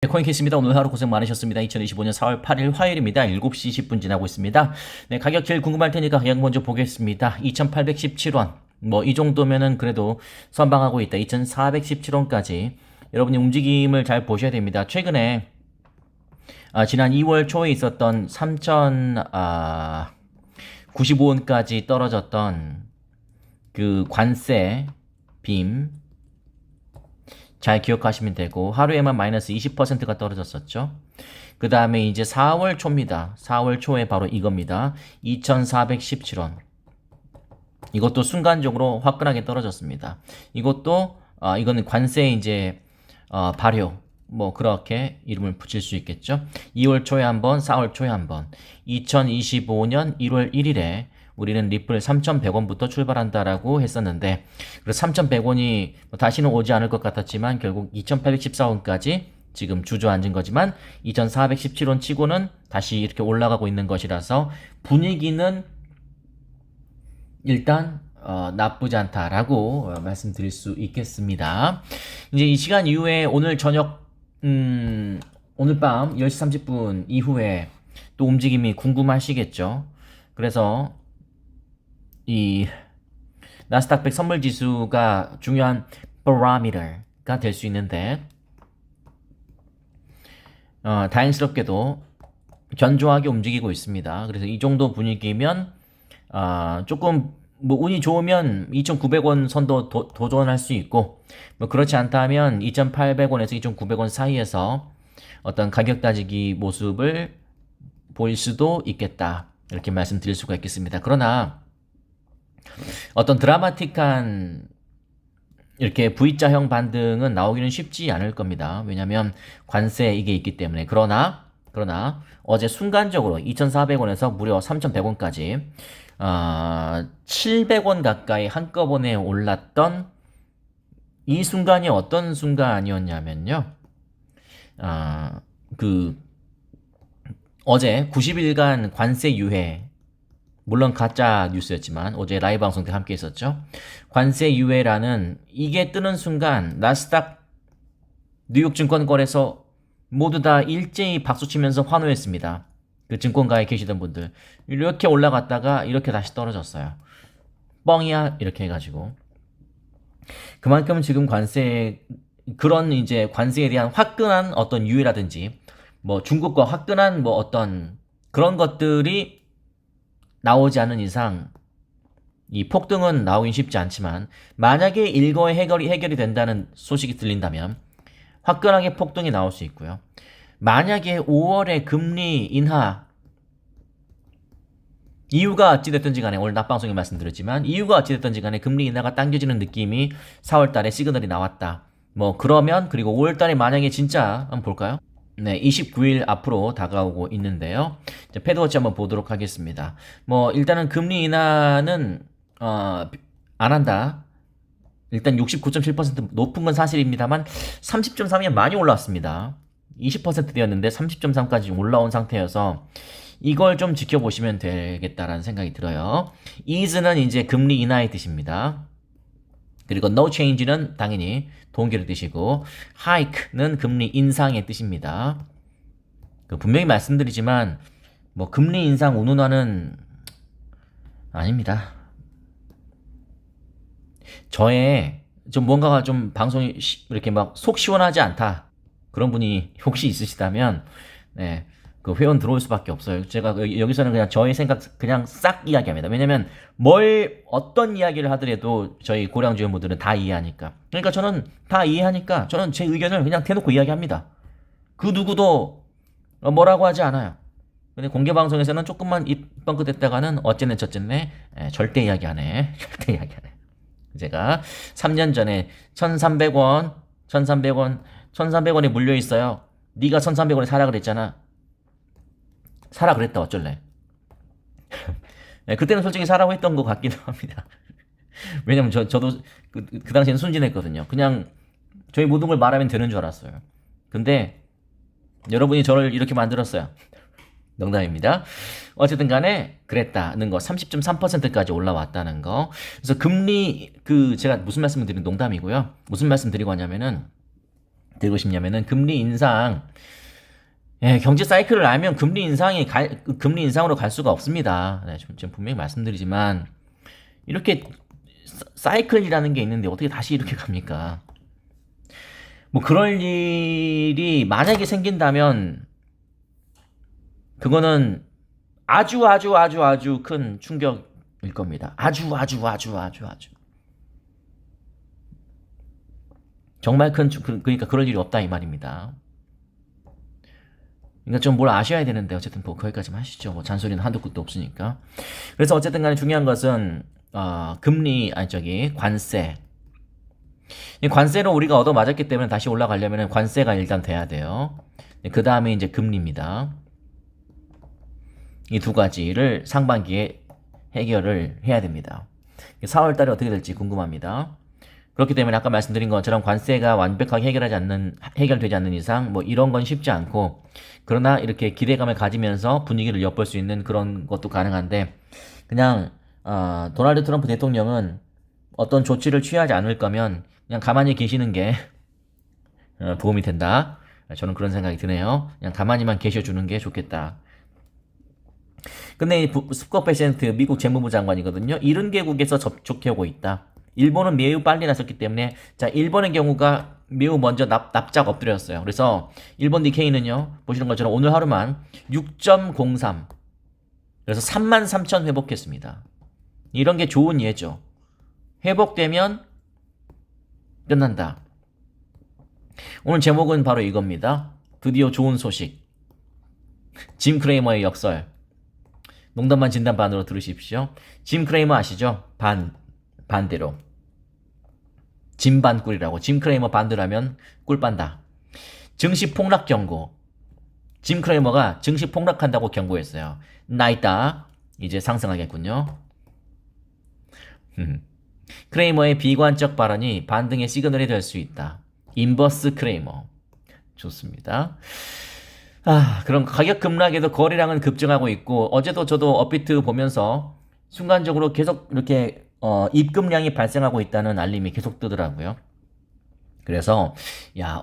네, 코인캐스입니다. 오늘 하루 고생 많으셨습니다. 2025년 4월 8일 화요일입니다. 7시 10분 지나고 있습니다. 네, 가격 제일 궁금할 테니까 가격 먼저 보겠습니다. 2,817원. 뭐 이 정도면은 그래도 선방하고 있다. 2,417원까지. 여러분이 움직임을 잘 보셔야 됩니다. 최근에 지난 2월 초에 있었던 3,095원까지 떨어졌던 그 관세 빔 잘 기억하시면 되고, 하루에만 마이너스 20%가 떨어졌었죠. 그 다음에 이제 4월 초입니다. 4월 초에 바로 이겁니다. 2,417원. 이것도 순간적으로 화끈하게 떨어졌습니다. 이것도 이거는 관세 이제 발효, 뭐 그렇게 이름을 붙일 수 있겠죠. 2월 초에 한번, 4월 초에 한번. 2025년 1월 1일에 우리는 리플 3,100원부터 출발한다라고 했었는데, 그래서 3,100원이 다시는 오지 않을 것 같았지만 결국 2,814원까지 지금 주저앉은 거지만 2,417원 치고는 다시 이렇게 올라가고 있는 것이라서 분위기는 일단 나쁘지 않다라고 말씀드릴 수 있겠습니다. 이제 이 시간 이후에 오늘 저녁 오늘 밤 10시 30분 이후에 또 움직임이 궁금하시겠죠. 그래서 이 나스닥 100 선물 지수가 중요한 parameter가 될 수 있는데, 다행스럽게도 견조하게 움직이고 있습니다. 그래서 이 정도 분위기면 조금 뭐 운이 좋으면 2,900원 선도 도전할 수 있고, 뭐 그렇지 않다면 2,800원에서 2,900원 사이에서 어떤 가격 따지기 모습을 보일 수도 있겠다, 이렇게 말씀드릴 수가 있겠습니다. 그러나 어떤 드라마틱한 이렇게 V자형 반등은 나오기는 쉽지 않을 겁니다. 왜냐하면 관세 이게 있기 때문에. 그러나 어제 순간적으로 2,400원에서 무려 3,100원까지 700원 가까이 한꺼번에 올랐던 이 순간이 어떤 순간이었냐면요. 어제 90일간 관세 유예, 물론 가짜 뉴스였지만 어제 라이브 방송 때 함께 했었죠. 관세 유예라는 이게 뜨는 순간 나스닥 뉴욕 증권거래소 모두 다 일제히 박수치면서 환호했습니다. 그 증권가에 계시던 분들 이렇게 올라갔다가 이렇게 다시 떨어졌어요. 뻥이야 이렇게 해가지고. 그만큼 지금 그런 이제 관세에 대한 화끈한 어떤 유예라든지 뭐 중국과 화끈한 뭐 어떤 그런 것들이 나오지 않은 이상 이 폭등은 나오긴 쉽지 않지만, 만약에 일거에 해결이 된다는 소식이 들린다면 화끈하게 폭등이 나올 수 있고요. 만약에 5월에 금리 인하, 이유가 어찌됐든지 간에 오늘 낮방송에 말씀드렸지만 이유가 어찌됐든지 간에 금리 인하가 당겨지는 느낌이 4월달에 시그널이 나왔다. 뭐 그러면, 그리고 5월달에 만약에 진짜 한번 볼까요? 네, 29일 앞으로 다가오고 있는데요. 이제 패드워치 한번 보도록 하겠습니다. 뭐 일단은 금리 인하는 안 한다. 일단 69.7% 높은 건 사실입니다만 30.3이면 많이 올라왔습니다. 20%대였는데 30.3까지 올라온 상태여서 이걸 좀 지켜보시면 되겠다라는 생각이 들어요. ease는 이제 금리 인하의 뜻입니다. 그리고 no change는 당연히 동기를 뜻이고, hike는 금리 인상의 뜻입니다. 분명히 말씀드리지만 뭐 금리 인상 운운하는 아닙니다. 저의 좀 뭔가가 좀 방송이 이렇게 막 속 시원하지 않다, 그런 분이 혹시 있으시다면 네, 그 회원 들어올 수밖에 없어요. 제가 여기서는 그냥 저의 생각 그냥 싹 이야기합니다. 왜냐면 어떤 이야기를 하더라도 저희 고량주 회원분들은 다 이해하니까. 그러니까 저는 다 이해하니까 저는 제 의견을 그냥 대놓고 이야기합니다. 그 누구도 뭐라고 하지 않아요. 근데 공개 방송에서는 조금만 입 뻥긋댔다가는 어쨌네 저쨌네, 절대 이야기 안 해. 절대 이야기 안 해. 제가 3년 전에 1,300원에 물려 있어요. 네가 1,300원에 사라 그랬잖아. 사라 그랬다 어쩔래. 네, 그때는 솔직히 사라고 했던 것 같기도 합니다. 왜냐면 저도 그 당시에는 순진했거든요. 그냥 저희 모든 걸 말하면 되는 줄 알았어요. 근데 여러분이 저를 이렇게 만들었어요. 농담입니다. 어쨌든 간에 그랬다는 거, 30.3%까지 올라왔다는 거. 그래서 금리 제가 무슨 말씀을 드린 농담이고요. 무슨 말씀 드리고 하냐면은 드리고 싶냐면은 금리 인상, 예, 경제 사이클을 알면 금리 인상으로 갈 수가 없습니다. 네, 지금 분명히 말씀드리지만 이렇게 사이클이라는 게 있는데 어떻게 다시 이렇게 갑니까? 뭐 그럴 일이 만약에 생긴다면 그거는 아주 큰 충격일 겁니다. 아주. 정말 그러니까 그럴 일이 없다 이 말입니다. 그러니까 좀 뭘 아셔야 되는데 어쨌든 뭐 거기까지만 하시죠. 뭐 잔소리는 한도 끝도 없으니까. 그래서 어쨌든 간에 중요한 것은 관세. 이 관세로 우리가 얻어맞았기 때문에 다시 올라가려면 관세가 일단 돼야 돼요. 그 다음에 이제 금리입니다. 이 두 가지를 상반기에 해결을 해야 됩니다. 4월 달에 어떻게 될지 궁금합니다. 그렇기 때문에 아까 말씀드린 것처럼 관세가 완벽하게 해결되지 않는 이상 뭐 이런 건 쉽지 않고, 그러나 이렇게 기대감을 가지면서 분위기를 엿볼 수 있는 그런 것도 가능한데, 그냥 도널드 트럼프 대통령은 어떤 조치를 취하지 않을 거면 그냥 가만히 계시는 게 도움이 된다. 저는 그런 생각이 드네요. 그냥 가만히만 계셔주는 게 좋겠다. 근데 이 스콧 베센트 미국 재무부 장관이거든요. 70개국에서 접촉해오고 있다. 일본은 매우 빨리 나섰기 때문에, 자, 일본의 경우가 매우 먼저 납작 엎드렸어요. 그래서 일본 니케이는요, 보시는 것처럼 오늘 하루만 6.03, 그래서 33,000 회복했습니다. 이런 게 좋은 예죠. 회복되면 끝난다. 오늘 제목은 바로 이겁니다. 드디어 좋은 소식. 짐 크레이머의 역설. 농담반 진담반으로 들으십시오. 짐 크레이머 아시죠? 반대로. 짐반꿀이라고. 짐 크레이머 반대라면 꿀빤다. 증시 폭락 경고. 짐 크레이머가 증시 폭락한다고 경고했어요. 나이다. 이제 상승하겠군요. 크레이머의 비관적 발언이 반등의 시그널이 될 수 있다. 인버스 크레이머. 좋습니다. 그럼 가격 급락에도 거래량은 급증하고 있고, 어제도 저도 업비트 보면서 순간적으로 계속 이렇게 입금량이 발생하고 있다는 알림이 계속 뜨더라고요. 그래서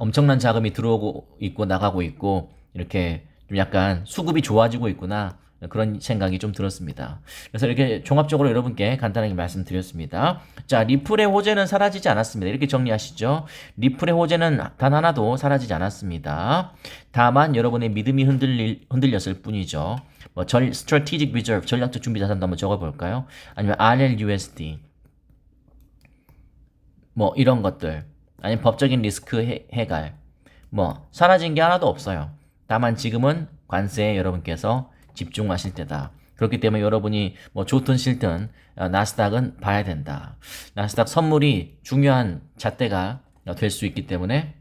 엄청난 자금이 들어오고 있고 나가고 있고, 이렇게 좀 약간 수급이 좋아지고 있구나, 그런 생각이 좀 들었습니다. 그래서 이렇게 종합적으로 여러분께 간단하게 말씀드렸습니다. 자, 리플의 호재는 사라지지 않았습니다. 이렇게 정리하시죠. 리플의 호재는 단 하나도 사라지지 않았습니다. 다만 여러분의 믿음이 흔들렸을 뿐이죠. 뭐 Strategic Reserve, 전략적 준비 자산도 한번 적어볼까요? 아니면 RLUSD, 뭐 이런 것들, 아니면 법적인 리스크 해갈, 뭐 사라진 게 하나도 없어요. 다만 지금은 관세에 여러분께서 집중하실 때다. 그렇기 때문에 여러분이 뭐 좋든 싫든 나스닥은 봐야 된다. 나스닥 선물이 중요한 잣대가 될 수 있기 때문에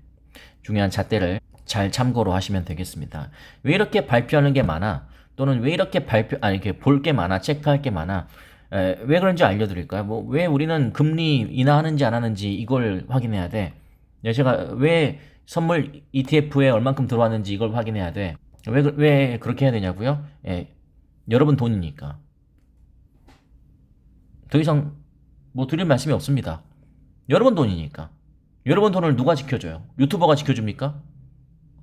중요한 잣대를 잘 참고로 하시면 되겠습니다. 왜 이렇게 발표하는 게 많아? 또는 왜 이렇게 이렇게 볼 게 많아? 체크할 게 많아? 왜 그런지 알려드릴까요? 뭐 왜 우리는 금리 인하하는지 안 하는지 이걸 확인해야 돼? 제가 왜 선물 ETF에 얼만큼 들어왔는지 이걸 확인해야 돼? 왜 그렇게 해야 되냐고요? 여러분 돈이니까. 더 이상 뭐 드릴 말씀이 없습니다. 여러분 돈이니까. 여러분 돈을 누가 지켜줘요? 유튜버가 지켜줍니까?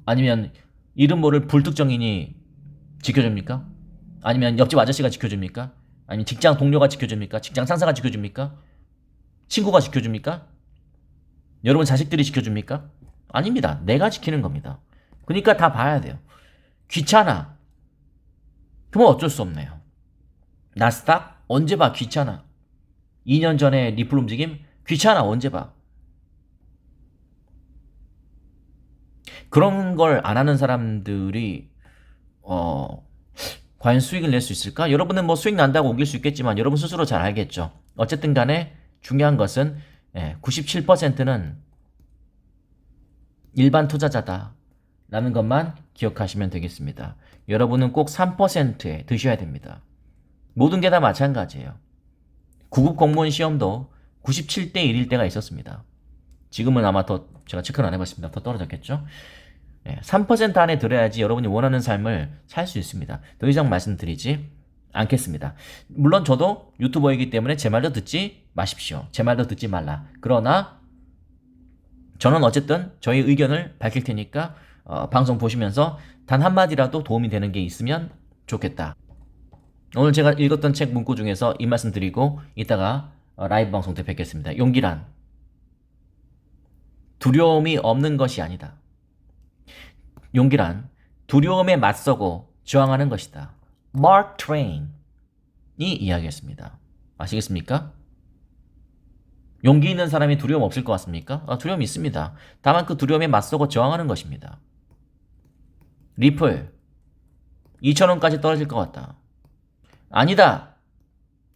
아니면 이름 모를 불특정인이 지켜줍니까? 아니면 옆집 아저씨가 지켜줍니까? 아니면 직장 동료가 지켜줍니까? 직장 상사가 지켜줍니까? 친구가 지켜줍니까? 여러분 자식들이 지켜줍니까? 아닙니다. 내가 지키는 겁니다. 그러니까 다 봐야 돼요. 귀찮아. 그럼 어쩔 수 없네요. 나스닥? 언제 봐? 귀찮아. 2년 전에 리플 움직임? 귀찮아. 언제 봐? 그런 걸 안 하는 사람들이 과연 수익을 낼 수 있을까? 여러분은 뭐 수익 난다고 우길 수 있겠지만 여러분 스스로 잘 알겠죠. 어쨌든 간에 중요한 것은 97%는 일반 투자자다 라는 것만 기억하시면 되겠습니다. 여러분은 꼭 3%에 드셔야 됩니다. 모든 게 다 마찬가지예요. 9급 공무원 시험도 97대 1일 때가 있었습니다. 지금은 아마 더 제가 체크를 안 해봤습니다. 더 떨어졌겠죠? 3% 안에 들어야지 여러분이 원하는 삶을 살 수 있습니다. 더 이상 말씀드리지 않겠습니다. 물론 저도 유튜버이기 때문에 제 말도 듣지 마십시오. 제 말도 듣지 말라. 그러나 저는 어쨌든 저의 의견을 밝힐 테니까 방송 보시면서 단 한마디라도 도움이 되는 게 있으면 좋겠다. 오늘 제가 읽었던 책 문구 중에서 이 말씀 드리고 이따가 라이브 방송 때 뵙겠습니다. 용기란 두려움이 없는 것이 아니다. 용기란 두려움에 맞서고 저항하는 것이다. 마크 트웨인이 이야기했습니다. 아시겠습니까? 용기 있는 사람이 두려움 없을 것 같습니까? 두려움이 있습니다. 다만 그 두려움에 맞서고 저항하는 것입니다. 리플 2,000원까지 떨어질 것 같다. 아니다.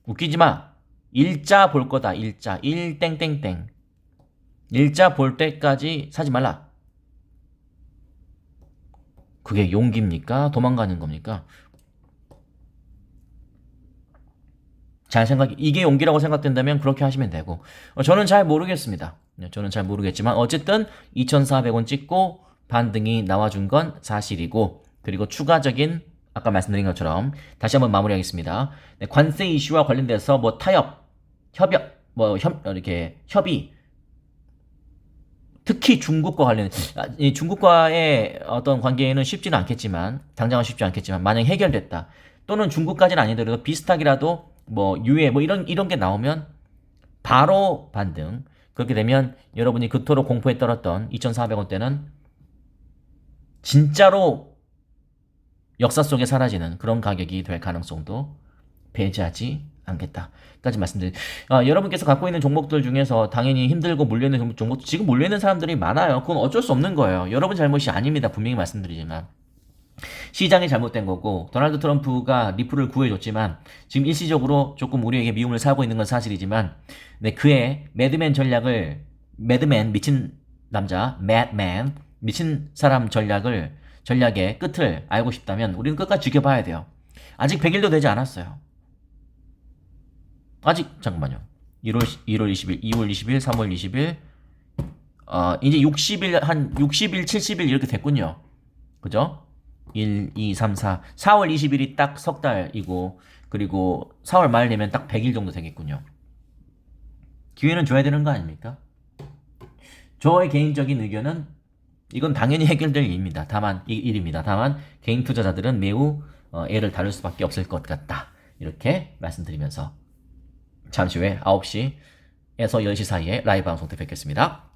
웃기지 마. 일자 볼 거다. 일자. 일땡땡땡. 일자 볼 때까지 사지 말라. 그게 용기입니까? 도망가는 겁니까? 이게 용기라고 생각된다면 그렇게 하시면 되고, 저는 잘 모르겠습니다. 저는 잘 모르겠지만, 어쨌든 2,400원 찍고 반등이 나와준 건 사실이고, 그리고 추가적인, 아까 말씀드린 것처럼, 다시 한번 마무리하겠습니다. 네, 관세 이슈와 관련돼서 뭐 타협, 이렇게 협의, 특히 중국과 관련, 중국과의 어떤 관계에는 쉽지는 않겠지만, 당장은 쉽지 않겠지만, 만약 해결됐다. 또는 중국까지는 아니더라도 비슷하게라도 뭐 유예 뭐 이런 게 나오면 바로 반등. 그렇게 되면 여러분이 그토록 공포에 떨었던 2,400원대는 진짜로 역사 속에 사라지는 그런 가격이 될 가능성도 배제하지 않겠다까지 말씀드립니다. 여러분께서 갖고 있는 종목들 중에서 당연히 힘들고 몰려있는 종목, 지금 몰려있는 사람들이 많아요. 그건 어쩔 수 없는 거예요. 여러분 잘못이 아닙니다. 분명히 말씀드리지만 시장이 잘못된 거고, 도널드 트럼프가 리플을 구해줬지만 지금 일시적으로 조금 우리에게 미움을 사고 있는 건 사실이지만, 네, 그의 매드맨 전략을, 매드맨 미친 남자, 매드맨 미친 사람 전략의 끝을 알고 싶다면 우리는 끝까지 지켜봐야 돼요. 아직 100일도 되지 않았어요. 아직 잠깐만요. 1월 20일, 2월 20일, 3월 20일, 이제 60일, 한 60일, 70일 이렇게 됐군요. 그죠? 1, 2, 3, 4. 4월 20일이 딱 석 달이고, 그리고 4월 말 되면 딱 100일 정도 되겠군요. 기회는 줘야 되는 거 아닙니까? 저의 개인적인 의견은 이건 당연히 해결될 일입니다. 다만 개인 투자자들은 매우 애를 다룰 수밖에 없을 것 같다. 이렇게 말씀드리면서 잠시 후에 9시에서 10시 사이에 라이브 방송 때 뵙겠습니다.